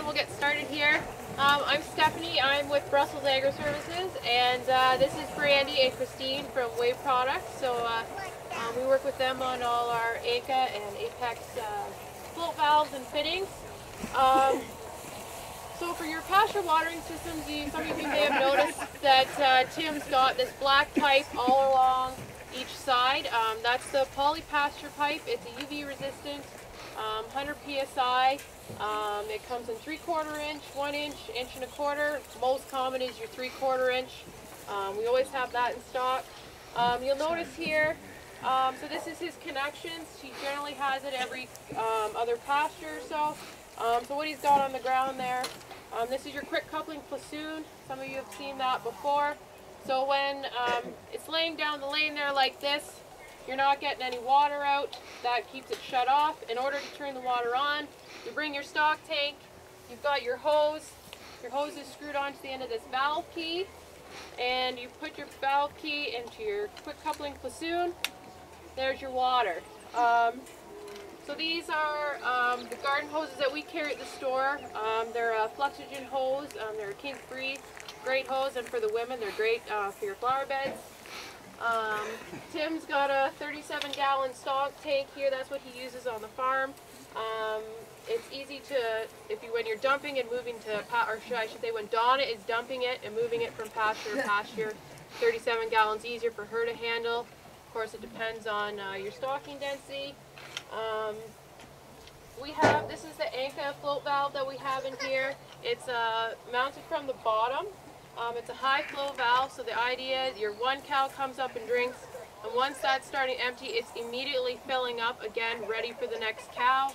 on, we'll get started here. I'm Stephanie, I'm with Brussels Agri Services, and this is Brandy and Christine from Wave Products. So we work with them on all our Anka and Apex float valves and fittings. So for your pasture watering systems, some of you may have noticed that Tim's got this black pipe all along each side. That's the poly pasture pipe. It's a UV resistant, 100 psi. It comes in 3/4 inch, 1 inch, inch and a quarter. Most common is your 3/4 inch. We always have that in stock. You'll notice here, so this is his connections. He generally has it every other pasture or so. So what he's got on the ground there, this is your quick coupling platoon. Some of you have seen that before. So when it's laying down the lane there like this, you're not getting any water out. That keeps it shut off. In order to turn the water on, you bring your stock tank, you've got your hose. Your hose is screwed onto the end of this valve key, and you put your valve key into your quick coupling platoon. There's your water. So these are the garden hoses that we carry at the store. They're a Fluxogen hose. They're a kink-free, great hose, and for the women, they're great for your flower beds. Tim's got a 37-gallon stock tank here. That's what he uses on the farm. It's easy to, when you're dumping and moving to, or I should say when Donna is dumping it and moving it from pasture to pasture, 37 gallons easier for her to handle. Of course, it depends on your stocking density. This is the Anka float valve that we have in here. It's mounted from the bottom. It's a high flow valve, so the idea is your one cow comes up and drinks, and once that's starting to empty, it's immediately filling up again, ready for the next cow.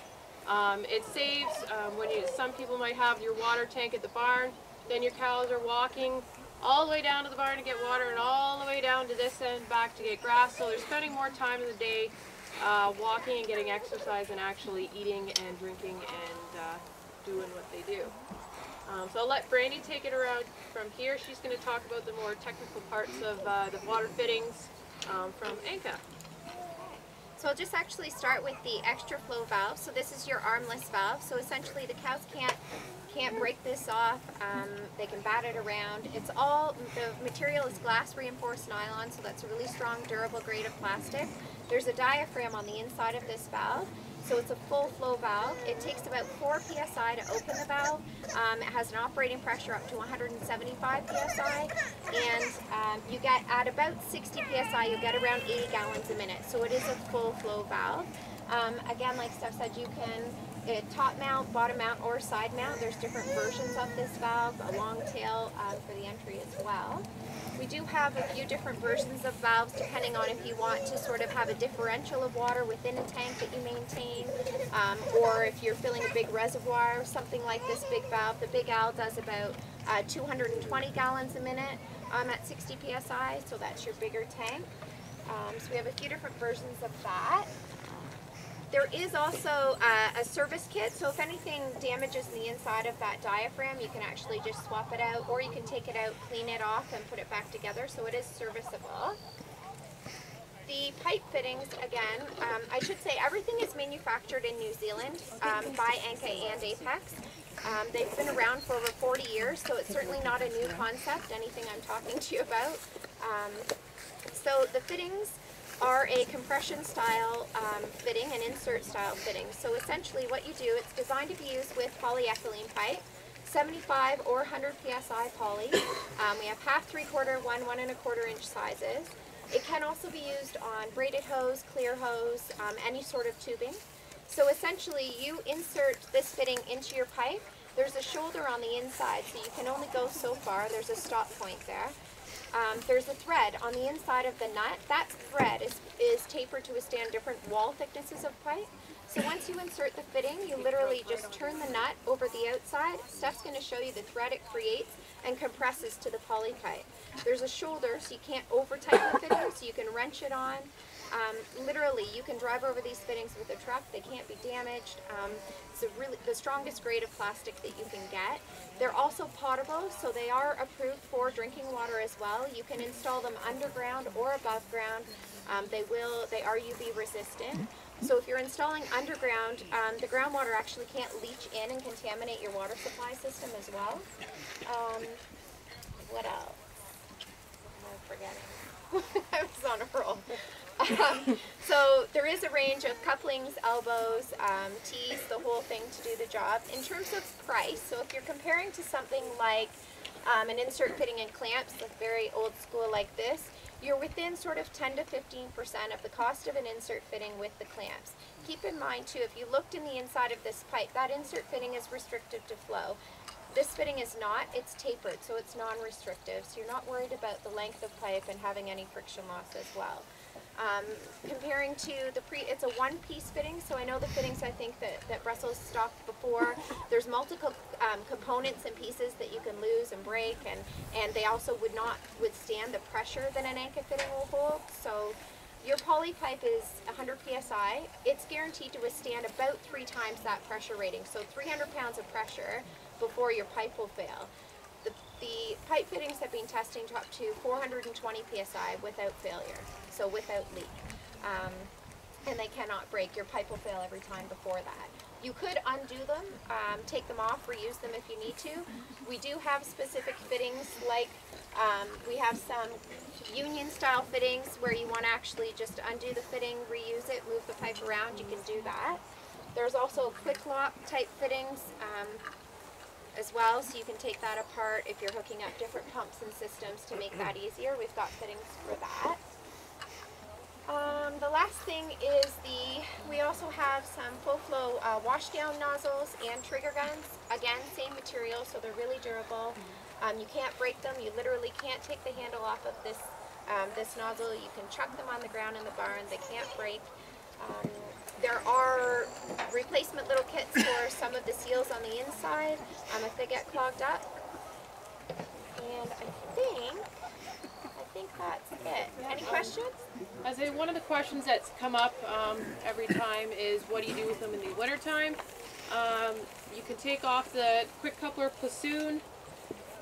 It saves when some people might have your water tank at the barn, then your cows are walking all the way down to the barn to get water and all the way down to this end back to get grass, so they're spending more time in the day walking and getting exercise and actually eating and drinking and doing what they do. So I'll let Brandy take it around from here. She's going to talk about the more technical parts of the water fittings from Anka. So I'll just actually start with the extra flow valve. So this is your armless valve. So essentially the cows can't break this off. They can bat it around. It's all, the material is glass reinforced nylon, so that's a really strong, durable grade of plastic. There's a diaphragm on the inside of this valve. So it's a full flow valve. It takes about 4 psi to open the valve. It has an operating pressure up to 175 psi, and you get at about 60 psi, you get around 80 gallons a minute. So it is a full flow valve. Again, like Steph said, you can top mount, bottom mount, or side mount. There's different versions of this valve, a long tail for the entry as well. We do have a few different versions of valves depending on if you want to sort of have a differential of water within a tank that you maintain, or if you're filling a big reservoir, something like this big valve. The Big Al does about 220 gallons a minute at 60 psi, so that's your bigger tank. So we have a few different versions of that. There is also a service kit, so if anything damages the inside of that diaphragm, you can actually just swap it out, or you can take it out, clean it off, and put it back together, so it is serviceable. The pipe fittings, again, I should say everything is manufactured in New Zealand by Anka and Apex. They've been around for over 40 years, so it's certainly not a new concept, anything I'm talking to you about. So the fittings are a compression style fitting and insert style fitting. So essentially what you do, it's designed to be used with polyethylene pipe, 75 or 100 psi poly. We have half, 3/4, 1, 1 1/4 inch sizes. It can also be used on braided hose, clear hose, any sort of tubing. So essentially you insert this fitting into your pipe. There's a shoulder on the inside, so you can only go so far. There's a stop point there. There's a thread on the inside of the nut. That thread is tapered to withstand different wall thicknesses of pipe. So once you insert the fitting, you literally just turn the nut over the outside. Steph's going to show you the thread it creates and compresses to the poly pipe. There's a shoulder, so you can't over tighten the fitting, so you can wrench it on. Literally, you can drive over these fittings with a truck. They can't be damaged. It's the strongest grade of plastic that you can get. They're also potable, so they are approved for drinking water as well. You can install them underground or above ground. They are UV resistant. So if you're installing underground, the groundwater actually can't leach in and contaminate your water supply system as well. What else? I'm forgetting. I was on a roll. So there is a range of couplings, elbows, tees, the whole thing to do the job. In terms of price, so if you're comparing to something like an insert fitting and clamps, like very old school like this, you're within sort of 10 to 15% of the cost of an insert fitting with the clamps. Keep in mind too, if you looked in the inside of this pipe, that insert fitting is restrictive to flow. This fitting is not, it's tapered, so it's non-restrictive, so you're not worried about the length of pipe and having any friction loss as well. Comparing to the it's a one-piece fitting, so I know the fittings I think that Brussels stocked before, there's multiple components and pieces that you can lose and break, and they also would not withstand the pressure that an Anka fitting will hold. So your poly pipe is 100 psi. It's guaranteed to withstand about 3 times that pressure rating, so 300 pounds of pressure before your pipe will fail. The pipe fittings have been testing to up to 420 psi without failure, so without leak. And they cannot break. Your pipe will fail every time before that. You could undo them, take them off, reuse them if you need to. We do have specific fittings, like we have some union style fittings where you want to actually just undo the fitting, reuse it, move the pipe around, you can do that. There's also quick lock type fittings as well, so you can take that apart if you're hooking up different pumps and systems to make that easier. We've got fittings for that. The last thing is we also have some full flow washdown nozzles and trigger guns. Again, same material, so they're really durable. You can't break them. You literally can't take the handle off of this this nozzle. You can chuck them on the ground in the barn. They can't break. There are replacement little kits for some of the seals on the inside if they get clogged up. And I think that's it. Any questions? I say one of the questions that's come up every time is, what do you do with them in the wintertime? You can take off the quick coupler platoon,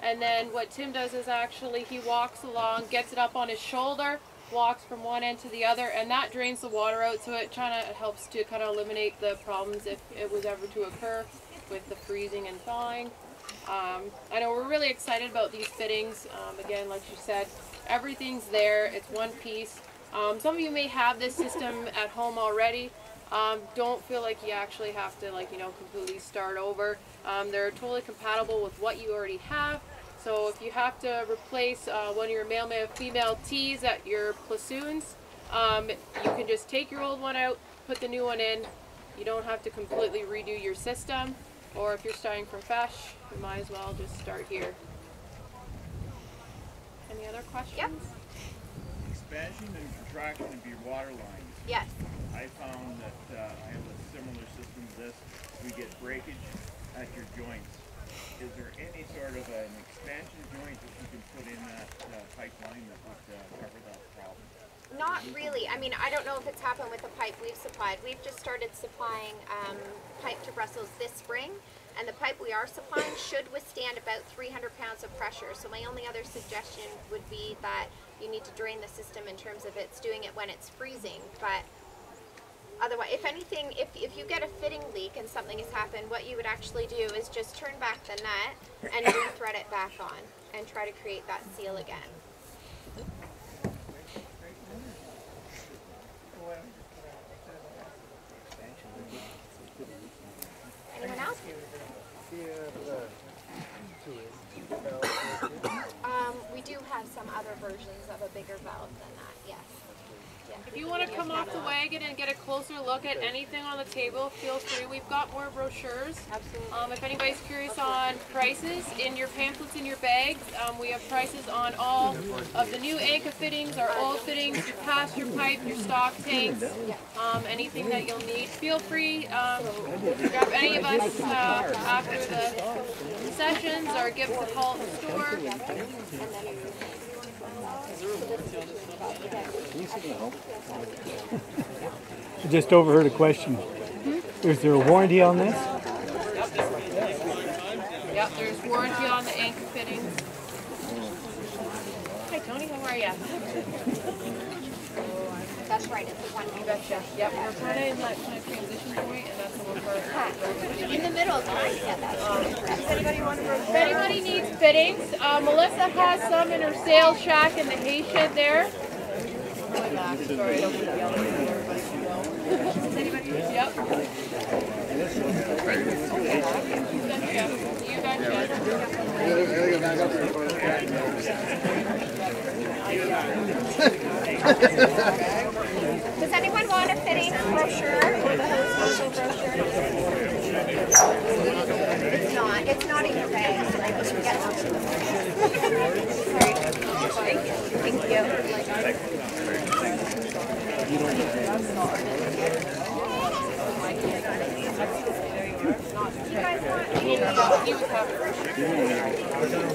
and then what Tim does is actually he walks along, gets it up on his shoulder, walks from one end to the other, and that drains the water out, so it helps to kind of eliminate the problems if it was ever to occur with the freezing and thawing. I know we're really excited about these fittings. Again, like you said, everything's there. It's one piece. Some of you may have this system at home already. Don't feel like you actually have to completely start over. They're totally compatible with what you already have. So if you have to replace one of your male female tees at your platoons, you can just take your old one out, put the new one in. You don't have to completely redo your system. Or if you're starting from fresh, you might as well just start here. Any other questions? Yep. Expansion and contraction of your water lines. Yes. I found that I have a similar system to this. We get breakage at your joints. Is there any sort of an expansion joint that you can put in that pipeline that would cover that problem? Not really. I mean, I don't know if it's happened with the pipe we've supplied. We've just started supplying pipe to Brussels this spring, and the pipe we are supplying should withstand about 300 pounds of pressure. So my only other suggestion would be that you need to drain the system in terms of it's doing it when it's freezing. But otherwise, if anything, if you get a fitting leak and something has happened, what you would actually do is just turn back the nut and re-thread it back on and try to create that seal again. Anyone else? We do have some other versions of a bigger valve than that, yes. Yeah. If you want to come off the wagon and get a closer look at anything on the table, feel free. We've got more brochures. Absolutely. If anybody's curious on prices, in your pamphlets in your bags, we have prices on all of the new Anka fittings, our old fittings, your Pasture pipe, your stock tanks, anything that you'll need. Feel free to grab any of us after the sessions, or give us a call at the store. I just overheard a question. Is there a warranty on this? Yep, there's warranty on the Anka fittings. Hi Tony, how are you? That's right, it's the one. You betcha. Yep, we're kind of in that kind of transition point, and that's when we're In the middle is great. Yeah, that's If anybody needs fittings, Melissa has some in her sales shack in the hay shed there. Sorry, I don't put the yellow in there, but you know. Yep. You betcha. Does anyone want a fitting brochure or the social brochure? It's not in your bag, so I just forget one. Thank you. You guys want? He was having